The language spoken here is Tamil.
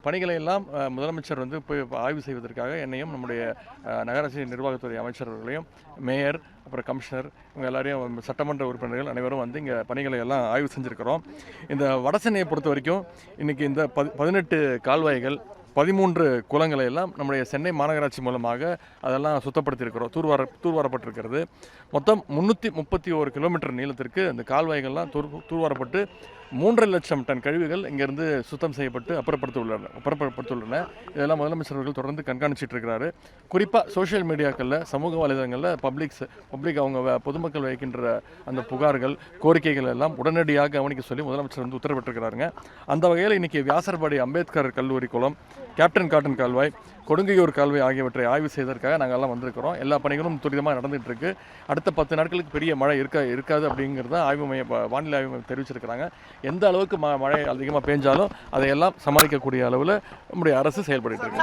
பணிகளை எல்லாம் முதலமைச்சர் வந்து போய் ஆய்வு செய்வதற்காக என்னையும் நம்முடைய நகராட்சி நிர்வாகத்துறை அமைச்சர்களையும் மேயர் அப்புறம் கமிஷனர் இவங்க எல்லாரையும் சட்டமன்ற உறுப்பினர்கள் அனைவரும் வந்து இங்கே பணிகளை எல்லாம் ஆய்வு செஞ்சுருக்கிறோம். இந்த வடசென்னையை பொறுத்த வரைக்கும் இன்றைக்கி இந்த 18 கால்வாய்கள் 13 குளங்களை எல்லாம் நம்முடைய சென்னை மாநகராட்சி மூலமாக அதெல்லாம் சுத்தப்படுத்தியிருக்கிறோம். தூர்வாரப்பட்டிருக்கிறது. மொத்தம் 331 கிலோமீட்டர் நீளத்திற்கு அந்த கால்வாய்கள்லாம் தூர்வாரப்பட்டு 3.5 லட்சம் டன் கழிவுகள் இங்கேருந்து சுத்தம் செய்யப்பட்டு அப்புறப்படுத்தியுள்ளன. இதெல்லாம் முதலமைச்சர் அவர்கள் தொடர்ந்து கண்காணிச்சிட்டு இருக்கிறாரு. குறிப்பாக சோஷியல் மீடியாக்களில், சமூக வலைதளங்களில் பப்ளிக் அவங்க பொதுமக்கள் வைக்கின்ற அந்த புகார்கள், கோரிக்கைகள் எல்லாம் உடனடியாக கவனிக்க சொல்லி முதலமைச்சர் வந்து உத்தரவிட்டிருக்கிறாருங்க. அந்த வகையில் இன்றைக்கி வியாசர்பாடி அம்பேத்கர் கல்லூரி குளம், கேப்டன் காட்டன் கால்வாய், கொடுங்கையூர் கால்வாய் ஆகியவற்றை ஆய்வு செய்வதற்காக நாங்கள் எல்லாம் வந்திருக்கிறோம். எல்லா பணிகளும் துரிதமாக நடந்துகிட்டு இருக்கு. அடுத்த 10 நாட்களுக்கு பெரிய மழை இருக்காது அப்படிங்கிறத வானிலை ஆய்வு மையம் தெரிவிச்சிருக்கிறாங்க. எந்த அளவுக்கு மழை அதிகமாக பெஞ்சாலும் அதையெல்லாம் சமாளிக்கக்கூடிய அளவில் நம்முடைய அரசு செயல்பட்டு இருக்கு.